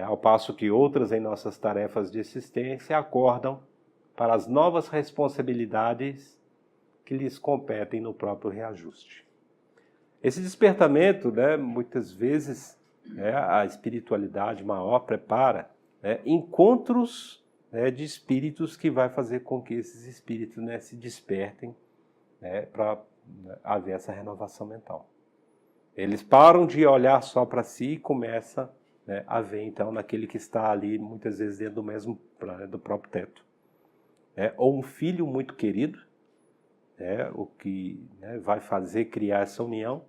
Ao passo que outras em nossas tarefas de assistência acordam para as novas responsabilidades que lhes competem no próprio reajuste. Esse despertamento, muitas vezes, a espiritualidade maior prepara encontros de espíritos que vai fazer com que esses espíritos se despertem para haver essa renovação mental. Eles param de olhar só para si e começam a ver, então, naquele que está ali, muitas vezes, dentro do próprio teto. Ou um filho muito querido, o que vai fazer criar essa união.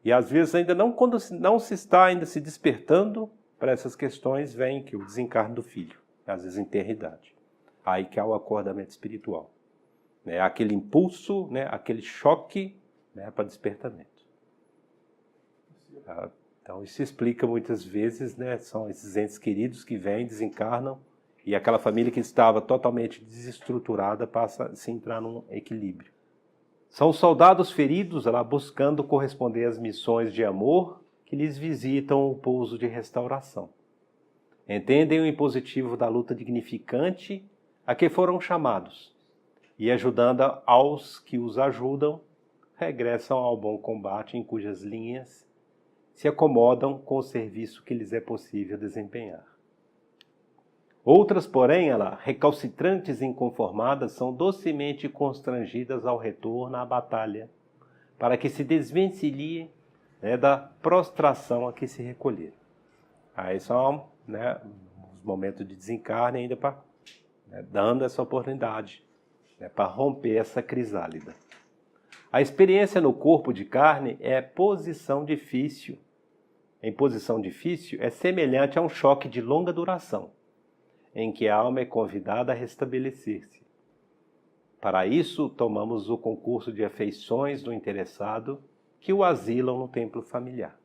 E, às vezes, quando não se está ainda se despertando para essas questões, vem que o desencarne do filho, às vezes, enterra a idade. Aí que há o acordamento espiritual. Aquele impulso, aquele choque para despertamento. Então, isso explica muitas vezes, são esses entes queridos que vêm, desencarnam, e aquela família que estava totalmente desestruturada passa a se entrar num equilíbrio. São soldados feridos lá buscando corresponder às missões de amor que lhes visitam o pouso de restauração. Entendem o impositivo da luta dignificante a que foram chamados, e ajudando aos que os ajudam, regressam ao bom combate em cujas linhas se acomodam com o serviço que lhes é possível desempenhar. Outras, porém, recalcitrantes e inconformadas, são docemente constrangidas ao retorno à batalha, para que se desvencilhem da prostração a que se recolheram. Aí são os momentos de desencarne ainda para dando essa oportunidade para romper essa crisálida. A experiência no corpo de carne é posição difícil. Em posição difícil é semelhante a um choque de longa duração, em que a alma é convidada a restabelecer-se. Para isso, tomamos o concurso de afeições do interessado que o asilam no templo familiar.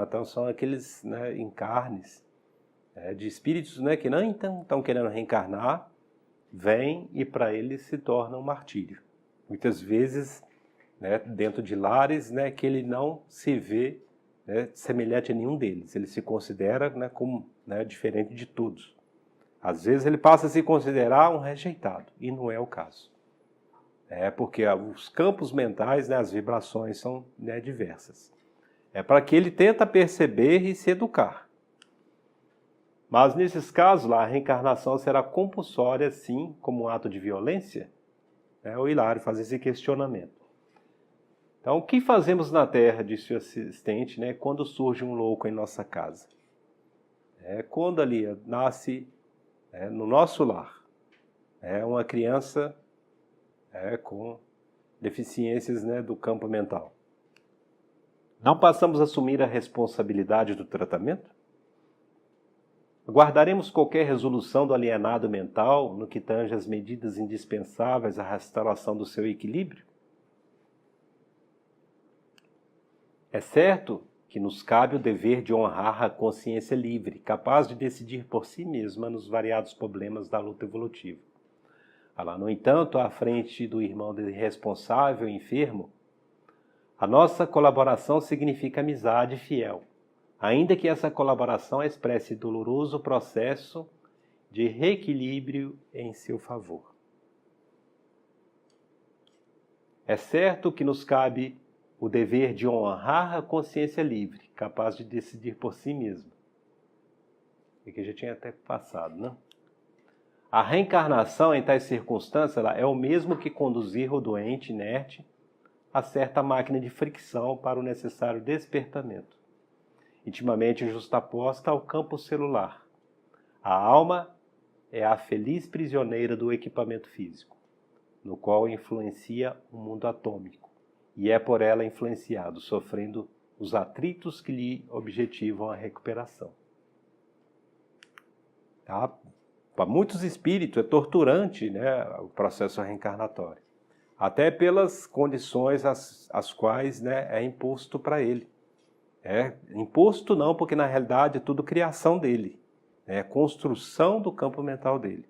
Então são aqueles encarnes de espíritos que não estão querendo reencarnar, vêm e para eles se torna um martírio. Muitas vezes, dentro de lares que ele não se vê semelhante a nenhum deles. Ele se considera como diferente de todos. Às vezes ele passa a se considerar um rejeitado, e não é o caso. Porque os campos mentais, as vibrações são diversas. É para que ele tenta perceber e se educar. Mas nesses casos, a reencarnação será compulsória, sim, como um ato de violência? O Hilário faz esse questionamento. Então, o que fazemos na Terra, disse o assistente, quando surge um louco em nossa casa? Quando ali nasce no nosso lar, é uma criança com deficiências, né, do campo mental. Não passamos a assumir a responsabilidade do tratamento? Aguardaremos qualquer resolução do alienado mental no que tange as medidas indispensáveis à restauração do seu equilíbrio? É certo que nos cabe o dever de honrar a consciência livre, capaz de decidir por si mesma nos variados problemas da luta evolutiva. No entanto, à frente do irmão irresponsável e enfermo, a nossa colaboração significa amizade fiel, ainda que essa colaboração expresse doloroso processo de reequilíbrio em seu favor. É certo que nos cabe o dever de honrar a consciência livre, capaz de decidir por si mesma. E que já tinha até passado, né? A reencarnação em tais circunstâncias é o mesmo que conduzir o doente inerte a certa máquina de fricção para o necessário despertamento, intimamente justaposta ao campo celular. A alma é a feliz prisioneira do equipamento físico, no qual influencia o mundo atômico, e é por ela influenciado, sofrendo os atritos que lhe objetivam a recuperação. Para muitos espíritos é torturante, né, o processo reencarnatório, até pelas condições as quais, né, é imposto para ele. Imposto não, porque na realidade é tudo criação dele, é construção do campo mental dele.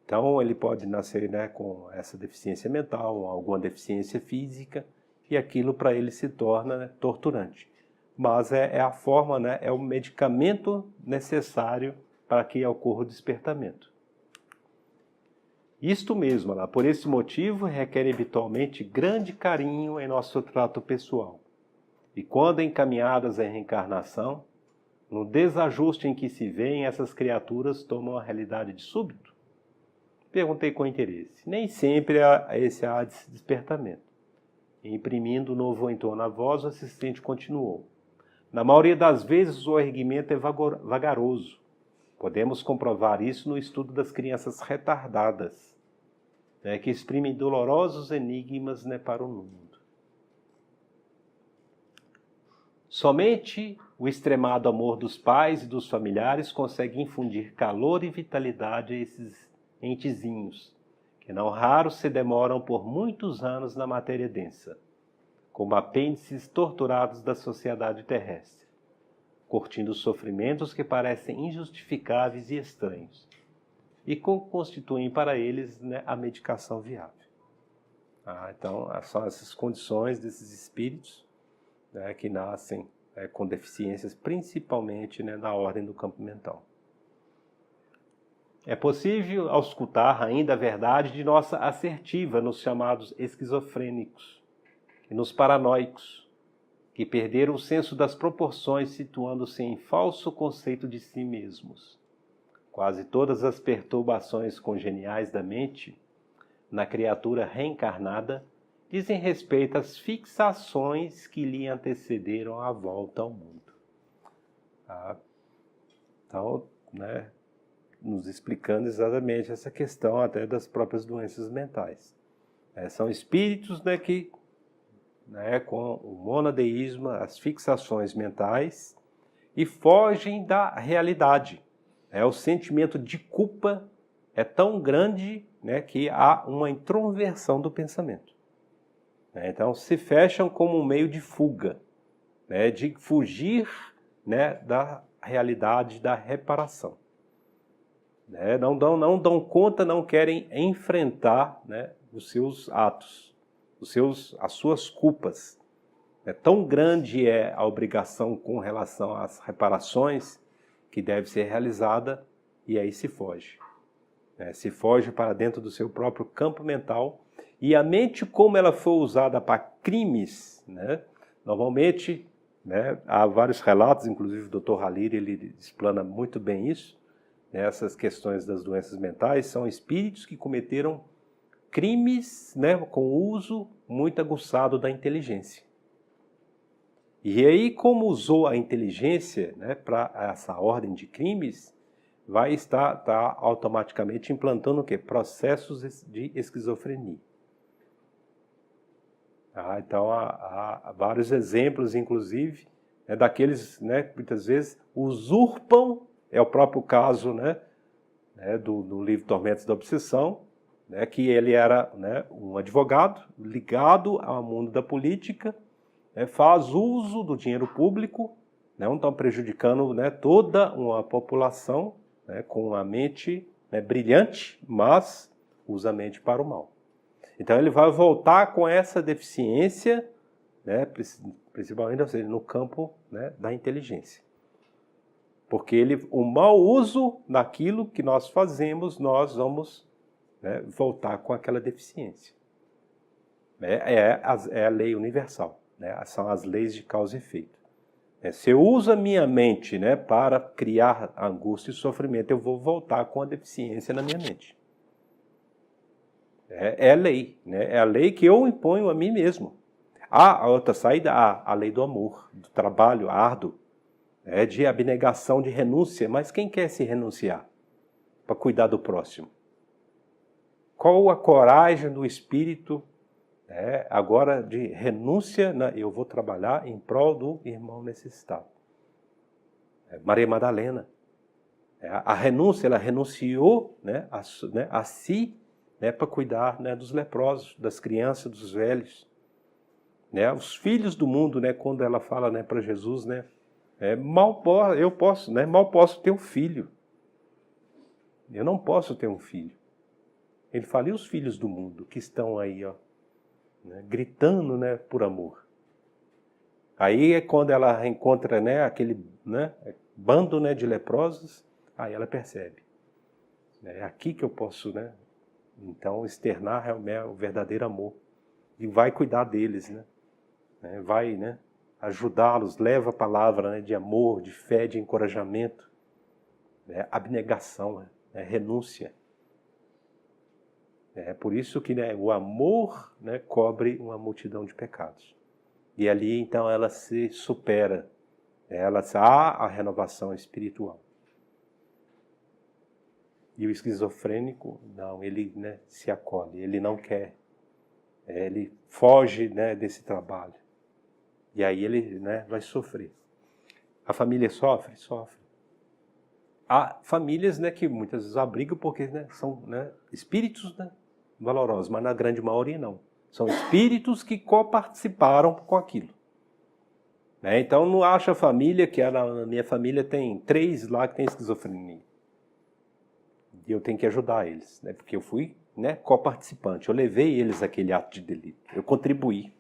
Então ele pode nascer, né, com essa deficiência mental, alguma deficiência física, e aquilo para ele se torna, né, torturante. Mas é a forma, né, é o medicamento necessário para que ocorra o despertamento. Isto mesmo, por esse motivo, requer habitualmente grande carinho em nosso trato pessoal. E quando encaminhadas à reencarnação, no desajuste em que se veem, essas criaturas tomam a realidade de súbito? Perguntei com interesse. Nem sempre esse há de despertamento. Imprimindo novo em torno à voz, o assistente continuou. Na maioria das vezes, o erguimento é vagaroso. Podemos comprovar isso no estudo das crianças retardadas, né, que exprimem dolorosos enigmas, né, para o mundo. Somente o extremado amor dos pais e dos familiares consegue infundir calor e vitalidade a esses entezinhos, que não raro se demoram por muitos anos na matéria densa, como apêndices torturados da sociedade terrestre, curtindo sofrimentos que parecem injustificáveis e estranhos, e constituem para eles, né, a medicação viável. Então, são essas condições desses espíritos, né, que nascem com deficiências, principalmente, né, na ordem do campo mental. É possível auscultar ainda a verdade de nossa assertiva nos chamados esquizofrênicos e nos paranoicos, que perderam o senso das proporções, situando-se em falso conceito de si mesmos. Quase todas as perturbações congeniais da mente, na criatura reencarnada, dizem respeito às fixações que lhe antecederam a volta ao mundo. Então, né, nos explicando exatamente essa questão até das próprias doenças mentais. São espíritos, né, que, né, com o monodeísmo, as fixações mentais, e fogem da realidade. O sentimento de culpa é tão grande, né, que há uma introversão do pensamento. Então se fecham como um meio de fuga, né, de fugir, né, da realidade da reparação. Não dão conta, não querem enfrentar, né, os seus atos, as suas culpas. Tão grande é a obrigação com relação às reparações que deve ser realizada, e aí se foge. Se foge para dentro do seu próprio campo mental, e a mente, como ela foi usada para crimes, né, normalmente, né, há vários relatos, inclusive o Dr. Halil, ele explana muito bem isso, né, essas questões das doenças mentais, são espíritos que cometeram crimes, né, com uso muito aguçado da inteligência. E aí, como usou a inteligência, né, para essa ordem de crimes, vai estar automaticamente implantando o quê? Processos de esquizofrenia. Então, há vários exemplos, inclusive, daqueles, né, que muitas vezes usurpam, é o próprio caso, né, do livro Tormentos da Obsessão, né, que ele era, né, um advogado ligado ao mundo da política, né, faz uso do dinheiro público, não estão prejudicando, né, toda uma população, né, com a mente, né, brilhante, mas usa a mente para o mal. Então ele vai voltar com essa deficiência, né, principalmente, ou seja, no campo, né, da inteligência. Porque o mau uso daquilo que nós fazemos, nós vamos, né, voltar com aquela deficiência. É a lei universal, né, são as leis de causa e efeito. Se eu uso a minha mente, né, para criar angústia e sofrimento, eu vou voltar com a deficiência na minha mente. É a lei, né? É a lei que eu imponho a mim mesmo. A outra saída, a lei do amor, do trabalho árduo, de abnegação, de renúncia. Mas quem quer se renunciar para cuidar do próximo? Qual a coragem do espírito, agora de renúncia? Eu vou trabalhar em prol do irmão necessitado. Maria Madalena. A renúncia, ela renunciou, né, a si, né, para cuidar, né, dos leprosos, das crianças, dos velhos, né, os filhos do mundo, né, quando ela fala, né, para Jesus, né, mal posso ter um filho. Eu não posso ter um filho. Ele fala, e os filhos do mundo que estão aí, ó, né, gritando, né, por amor. Aí é quando ela encontra, né, aquele, né, bando, né, de leprosos, aí ela percebe. É aqui que eu posso, né, então, externar realmente o verdadeiro amor. E vai cuidar deles, né? Vai, né, ajudá-los, leva a palavra, né, de amor, de fé, de encorajamento, abnegação, renúncia. É por isso que, né, o amor, né, cobre uma multidão de pecados. E ali, então, ela se supera. Há a renovação espiritual. E o esquizofrênico, não, ele, né, se acolhe, ele não quer, ele foge, né, desse trabalho. E aí ele, né, vai sofrer. A família sofre? Sofre. Há famílias, né, que muitas vezes abrigam porque, né, são, né, espíritos, né, valorosos, mas na grande maioria não. São espíritos que coparticiparam com aquilo. Então não acha família, que na minha família tem 3 lá que tem esquizofrenia. E eu tenho que ajudar eles, né? Porque eu fui, né, coparticipante. Eu levei eles àquele ato de delito. Eu contribuí.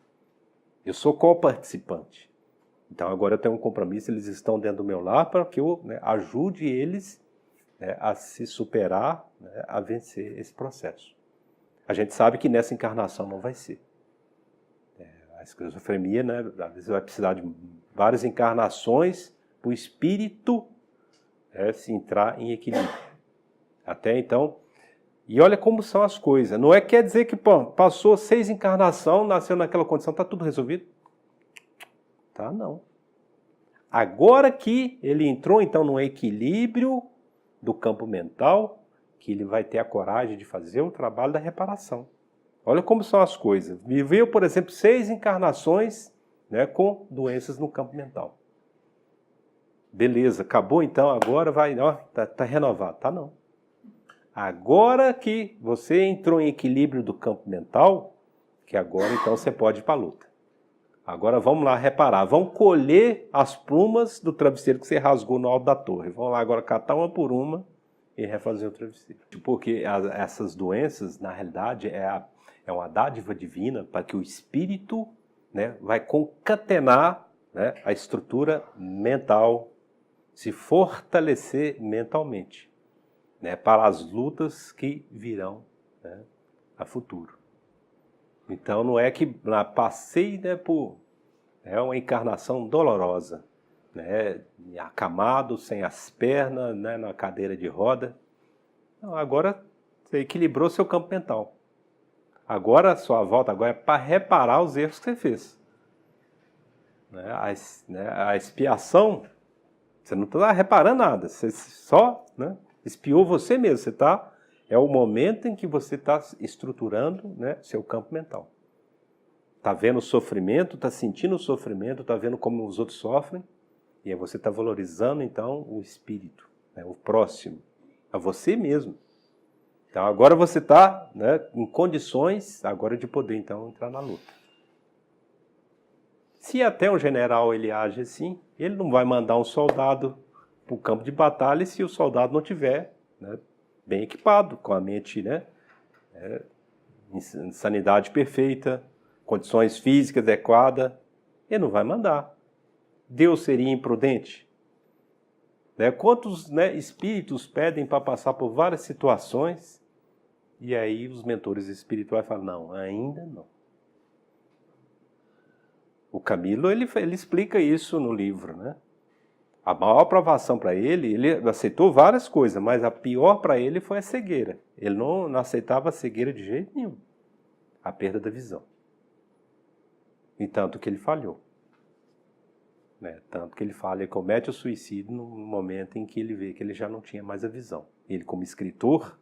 Eu sou coparticipante. Então agora eu tenho um compromisso, eles estão dentro do meu lar para que eu, né, ajude eles, né, a se superar, né, a vencer esse processo. A gente sabe que nessa encarnação não vai ser. A esquizofrenia, né, às vezes vai precisar de várias encarnações para o espírito se entrar em equilíbrio. Até então, e olha como são as coisas. Não quer dizer que passou 6 encarnações, nasceu naquela condição, está tudo resolvido? Tá, não. Agora que ele entrou, então, no equilíbrio do campo mental, que ele vai ter a coragem de fazer o trabalho da reparação. Olha como são as coisas. Viveu, por exemplo, 6 encarnações, né, com doenças no campo mental. Beleza, acabou então, agora vai, ó, tá renovado. Tá, não. Agora que você entrou em equilíbrio do campo mental, que agora então você pode ir para a luta. Agora vamos lá reparar, vamos colher as plumas do travesseiro que você rasgou no alto da torre. Vamos lá agora catar uma por uma e refazer o travesseiro. Porque essas doenças, na realidade, é uma dádiva divina para que o espírito, né, vai concatenar, né, a estrutura mental, se fortalecer mentalmente, né, para as lutas que virão, né, a futuro. Então não é que passei, né, por uma encarnação dolorosa, né, acamado, sem as pernas, né, na cadeira de roda. Não, agora você equilibrou seu campo mental. Agora a sua volta agora é para reparar os erros que você fez. A expiação, você não está reparando nada, você só, né, Espiou você mesmo. É o momento em que você está estruturando, né, seu campo mental. Está vendo o sofrimento, está sentindo o sofrimento, está vendo como os outros sofrem, e aí você está valorizando, então, o espírito, né, o próximo, a você mesmo. Então, agora você está, né, em condições agora de poder, então, entrar na luta. Se até um general ele age assim, ele não vai mandar um soldado para o campo de batalha se o soldado não tiver, né, bem equipado, com a mente, né, em sanidade perfeita, condições físicas adequadas, ele não vai mandar. Deus seria imprudente? Né? Quantos, né, espíritos pedem para passar por várias situações e aí os mentores espirituais falam, não, ainda não. O Camilo, ele explica isso no livro, né? A maior provação para ele aceitou várias coisas, mas a pior para ele foi a cegueira. Ele não aceitava a cegueira de jeito nenhum. A perda da visão. E tanto que ele falhou. Né? Tanto que ele falha, ele comete o suicídio no momento em que ele vê que ele já não tinha mais a visão. Ele, como escritor,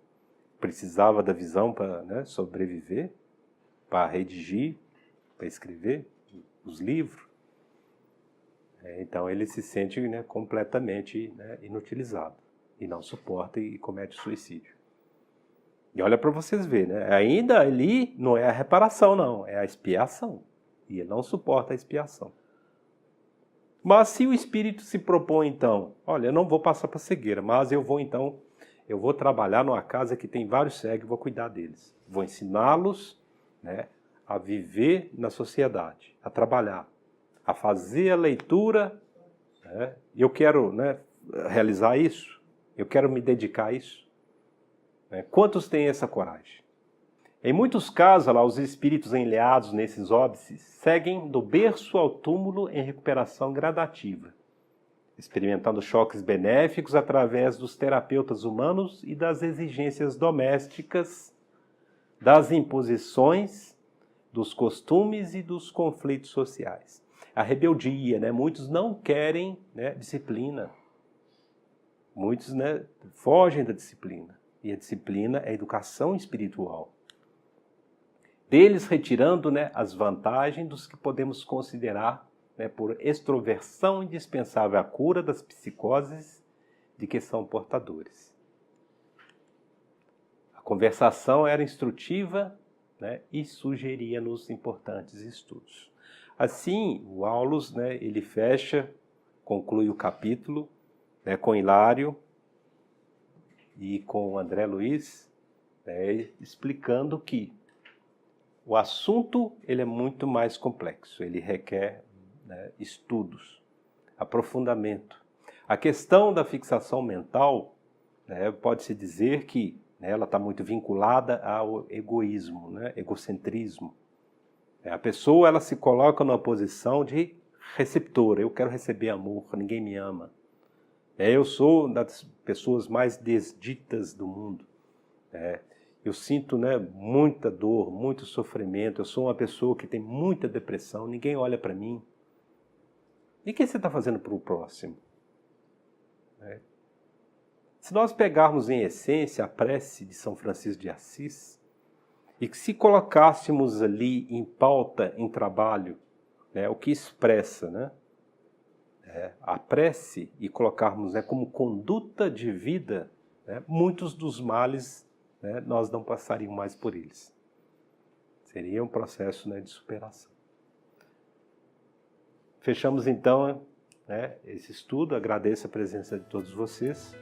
precisava da visão para, né, sobreviver, para redigir, para escrever os livros. Então ele se sente, né, completamente, né, inutilizado e não suporta e comete suicídio. E olha para vocês verem, né? Ainda ali não é a reparação, não, é a expiação. E ele não suporta a expiação. Mas se o espírito se propõe, então, olha, eu não vou passar para cegueira, mas eu vou trabalhar numa casa que tem vários cegos, vou cuidar deles. Vou ensiná-los, né, a viver na sociedade, a trabalhar, a fazer a leitura. Né? Eu quero, né, realizar isso, eu quero me dedicar a isso. Né? Quantos têm essa coragem? Em muitos casos, lá, os espíritos enleados nesses óbices seguem do berço ao túmulo em recuperação gradativa, experimentando choques benéficos através dos terapeutas humanos e das exigências domésticas, das imposições, dos costumes e dos conflitos sociais. A rebeldia, né? Muitos não querem, né, disciplina. Muitos, né, fogem da disciplina. E a disciplina é a educação espiritual. Deles retirando, né, as vantagens dos que podemos considerar, né, por extroversão indispensável à cura das psicoses de que são portadores. A conversação era instrutiva, né, e sugeria-nos importantes estudos. Assim, o Aulus, né, ele conclui o capítulo, né, com Hilário e com o André Luiz, né, explicando que o assunto ele é muito mais complexo, ele requer, né, estudos, aprofundamento. A questão da fixação mental, né, pode-se dizer que, né, ela está muito vinculada ao egoísmo, né, egocentrismo. A pessoa ela se coloca numa posição de receptora, eu quero receber amor, ninguém me ama. Eu sou das pessoas mais desditas do mundo. Eu sinto, né, muita dor, muito sofrimento. Eu sou uma pessoa que tem muita depressão. Ninguém olha para mim. E o que você está fazendo para o próximo? Se nós pegarmos em essência a prece de São Francisco de Assis e que se colocássemos ali em pauta, em trabalho, né, o que expressa, né, a prece e colocarmos, né, como conduta de vida, né, muitos dos males, né, nós não passaríamos mais por eles. Seria um processo, né, de superação. Fechamos então, né, esse estudo. Agradeço a presença de todos vocês.